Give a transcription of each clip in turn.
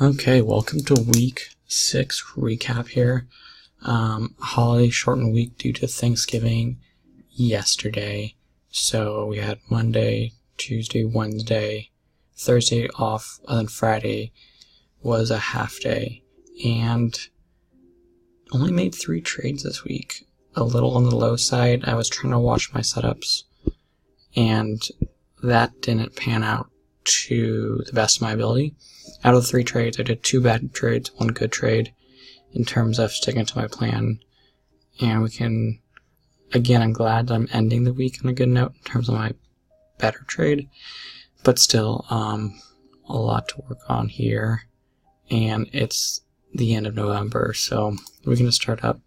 Okay, welcome to week 6 recap here. Holiday shortened week due to Thanksgiving yesterday. So we had Monday, Tuesday, Wednesday, Thursday off, and then Friday was a half day. And only made 3 trades this week. A little on the low side. I was trying to watch my setups, and that didn't pan out to the best of my ability. Out of the 3 trades, I did 2 bad trades, 1 good trade in terms of sticking to my plan. And we can, again, I'm glad that I'm ending the week on a good note in terms of my better trade, but still a lot to work on here. And it's the end of November, so we're going to start up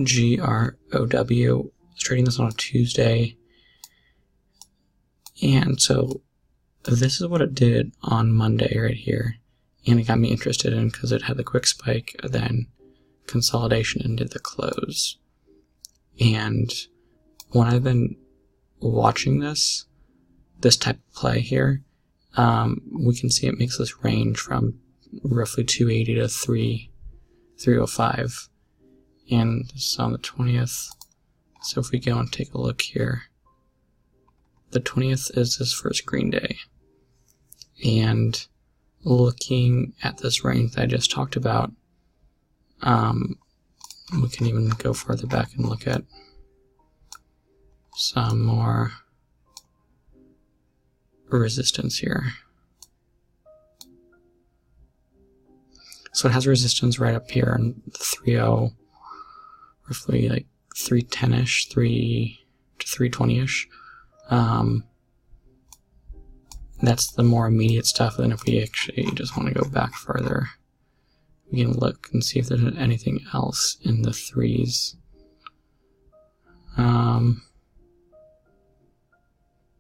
GROW, trading this on a Tuesday. And so this is what it did on Monday right here, and it got me interested in because it had the quick spike, then consolidation, and did the close. And when I've been watching this type of play here, we can see it makes this range from roughly 280 to 305, and this is on the 20th. So if we go and take a look here, the 20th is this first green day. And looking at this range that I just talked about, we can even go further back and look at some more resistance here. So it has resistance right up here in the 3.0, roughly like 310-ish, 3 to 320-ish. That's the more immediate stuff. And if we actually just want to go back further, we can look and see if there's anything else in the 3s.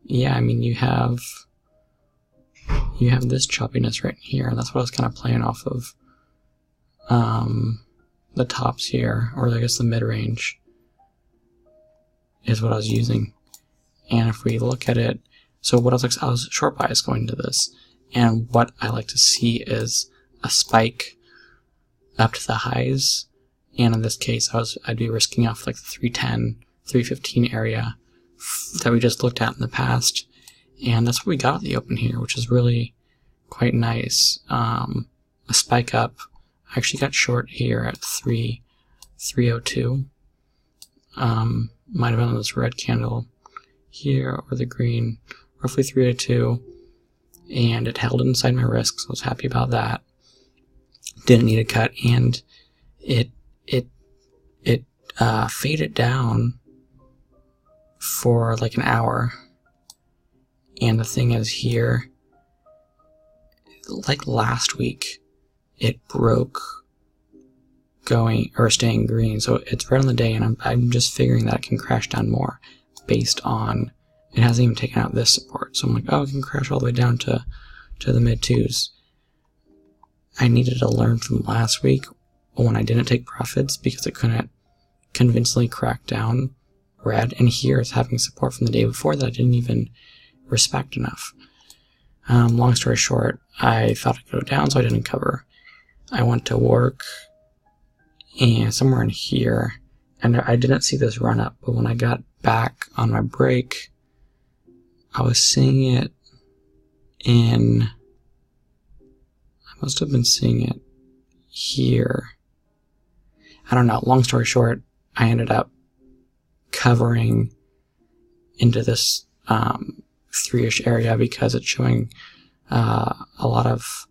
Yeah, I mean, you have this choppiness right here, and that's what I was kind of playing off of. The tops here, or I guess the mid-range, is what I was using. And if we look at it, so what I was short bias going into this, and what I like to see is a spike up to the highs, and in this case I'd be risking off like the 310, 315 area that we just looked at in the past, and that's what we got at the open here, which is really quite nice. A spike up. I actually got short here at 302. Might have been on this red candle here, or the green, roughly 302, and it held inside my risk, so I was happy about that. Didn't need a cut, and it faded down for like an hour. And the thing is here, like last week, it broke staying green, so it's right on the day, and I'm just figuring that it can crash down more based on it hasn't even taken out this support. So I'm like, oh, it can crash all the way down to the mid 2s. I needed to learn from last week when I didn't take profits because it couldn't convincingly crack down red, and here it's having support from the day before that I didn't even respect enough. Long story short, I thought it'd go down, so I didn't cover. I went to work, and somewhere in here, and I didn't see this run up, but when I got back on my break, I was seeing it I must have been seeing it here. I don't know. Long story short, I ended up covering into this 3-ish area because it's showing a lot of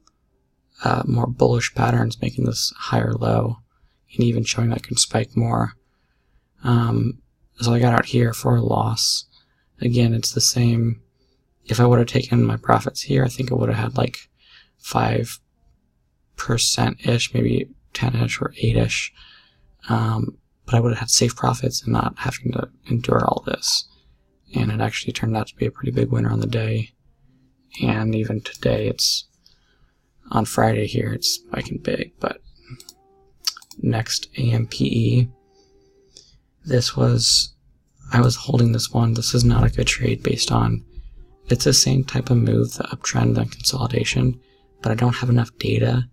more bullish patterns, making this higher low, and even showing that it can spike more. So I got out here for a loss. Again, it's the same. If I would have taken my profits here, I think it would have had like 5%-ish, maybe 10-ish or 8-ish. But I would have had safe profits and not having to endure all this. And it actually turned out to be a pretty big winner on the day. And even today, it's on Friday here, it's spiking big. But next, AMPE. I was holding this one. This is not a good trade based on, it's the same type of move, the uptrend, the consolidation, but I don't have enough data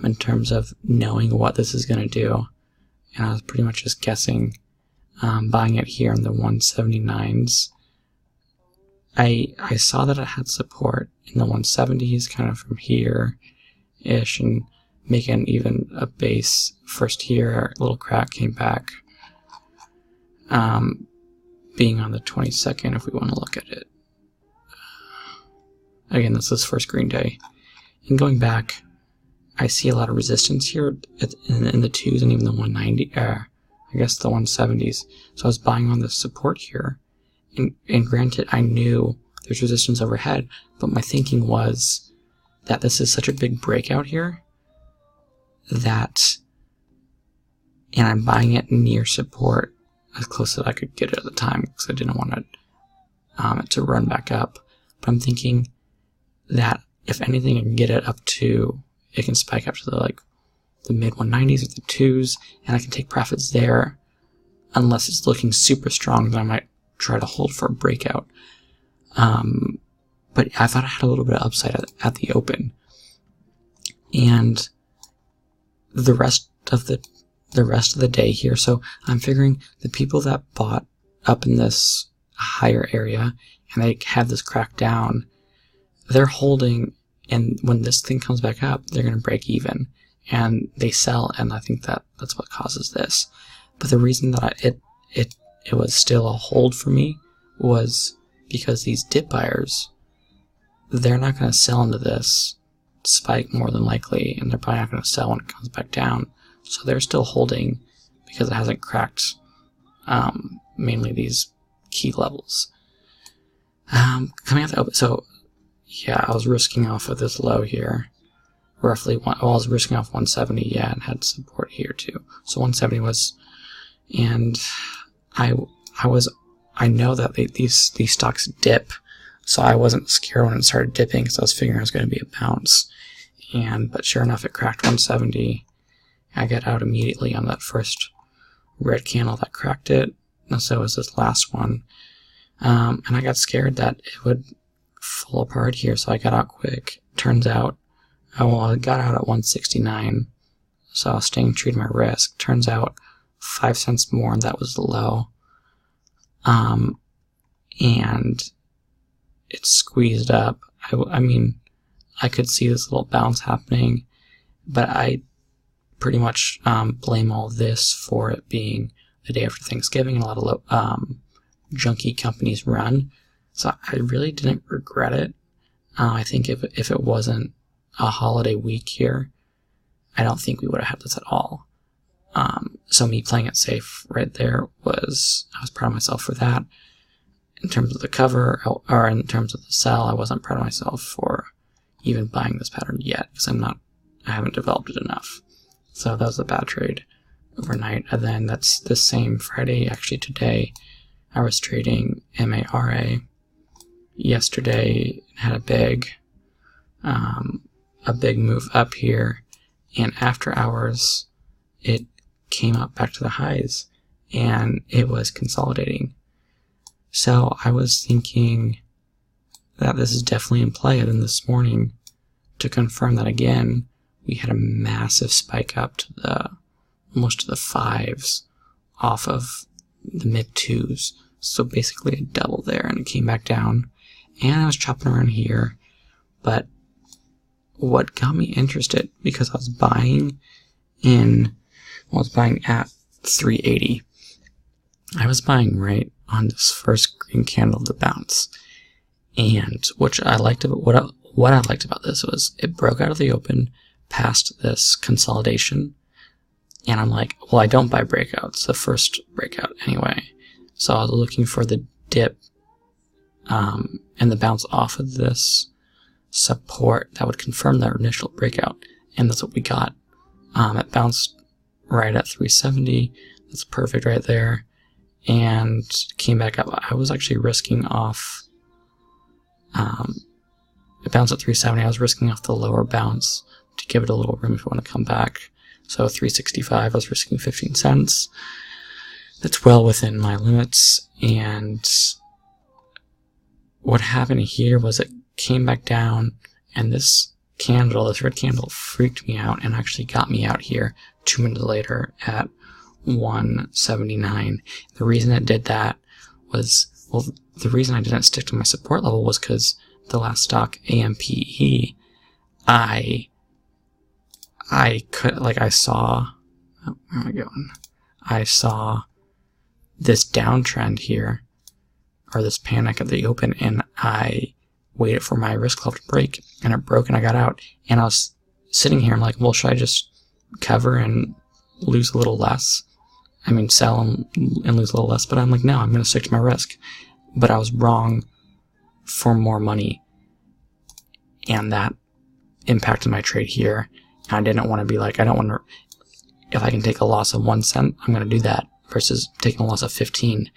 in terms of knowing what this is going to do. And I was pretty much just guessing, buying it here in the 179s. I saw that it had support in the 170s, kind of from here-ish, and making even a base first here, a little crack came back. Being on the 22nd, if we want to look at it. Again, this is first green day. And going back, I see a lot of resistance here in the 2s and even the 190, I guess the 170s. So I was buying on the support here. And granted, I knew there's resistance overhead, but my thinking was that this is such a big breakout here that, and I'm buying it near support as close as I could get it at the time because I didn't want it to run back up. But I'm thinking that if anything, I can get it up to, it can spike up to the mid 190s or the 2s, and I can take profits there unless it's looking super strong, then I might try to hold for a breakout. But I thought I had a little bit of upside at the open. And the rest of the day here, so I'm figuring the people that bought up in this higher area and they had this crack down, they're holding, and when this thing comes back up, they're going to break even, and they sell, and I think that's what causes this. But the reason that it was still a hold for me was because these dip buyers, they're not going to sell into this spike more than likely, and they're probably not going to sell when it comes back down. So they're still holding because it hasn't cracked mainly these key levels. Coming out the open, so yeah, I was risking off of this low here, roughly I was risking off 170, yeah, and had support here too. So 170 was, and I know that these stocks dip, so I wasn't scared when it started dipping because I was figuring it was going to be a bounce. But sure enough, it cracked 170. I got out immediately on that first red candle that cracked it, and so was this last one. And I got scared that it would fall apart here, so I got out quick. Turns out, I got out at 169, so I was staying true to my risk. Turns out 5 cents more, and that was the low. And it squeezed up. I mean, I could see this little bounce happening, but I pretty much blame all this for it being the day after Thanksgiving and a lot of junky companies run. So I really didn't regret it. I think if it wasn't a holiday week here, I don't think we would have had this at all. So me playing it safe right there I was proud of myself for that. In terms of the cover, or in terms of the sell, I wasn't proud of myself for even buying this pattern yet, because I haven't developed it enough. So that was a bad trade overnight. And then that's the same Friday, actually today, I was trading MARA. Yesterday had a big move up here, and after hours, it came up back to the highs, and it was consolidating. So I was thinking that this is definitely in play. And then this morning, to confirm that again, we had a massive spike up to almost to the 5s off of the mid 2s. So basically a double there, and it came back down. And I was chopping around here. But what got me interested, because I was buying at 380. I was buying right on this first green candle of the bounce. And what I liked about this was it broke out of the open past this consolidation. And I'm like, well, I don't buy breakouts, the first breakout anyway. So I was looking for the dip and the bounce off of this support that would confirm that initial breakout. And that's what we got. It bounced right at 370. That's perfect right there. And came back up. I was actually risking off, it bounced at 370. I was risking off the lower bounce to give it a little room if you want to come back. So 365, I was risking 15 cents. That's well within my limits. And what happened here was it came back down, and this candle, this red candle, freaked me out and actually got me out here 2 minutes later at 179. The reason it did that was, well, the reason I didn't stick to my support level was because the last stock, AMPE, I could, like, I saw, oh, where am I going? I saw this downtrend here, or this panic at the open, and I waited for my risk level to break, and it broke and I got out, and I was sitting here, I'm like, well, should I just cover and lose a little less? I mean, sell and lose a little less, but I'm like, no, I'm going to stick to my risk. But I was wrong for more money, and that impacted my trade here. And I didn't want to be like, I don't want to, if I can take a loss of 1 cent, I'm going to do that versus taking a loss of 15.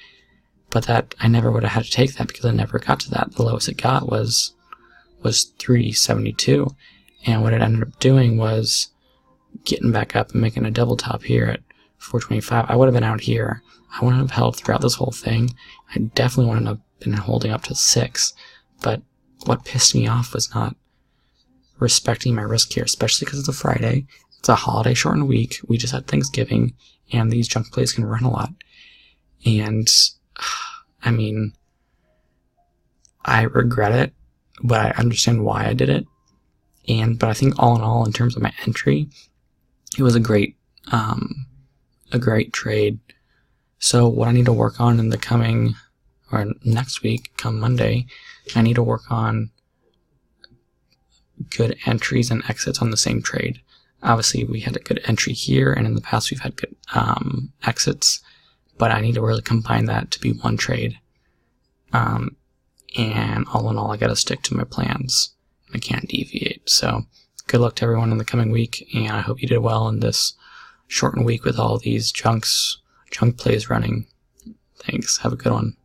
But that, I never would have had to take that because I never got to that. The lowest it got was 372. And what it ended up doing was getting back up and making a double top here at 425. I would have been out here. I wouldn't have held throughout this whole thing. I definitely wouldn't have been holding up to 6. But what pissed me off was not respecting my risk here, especially because it's a Friday. It's a holiday shortened week. We just had Thanksgiving, and these junk plays can run a lot. And, I mean, I regret it, but I understand why I did it. But I think all in all, in terms of my entry, it was a great trade. So what I need to work on in the coming, or next week, come Monday, I need to work on good entries and exits on the same trade. Obviously, we had a good entry here, and in the past we've had good exits, but I need to really combine that to be one trade. And all in all, I gotta stick to my plans. I can't deviate. So good luck to everyone in the coming week, and I hope you did well in this shortened week with all these junk plays running. Thanks. Have a good one.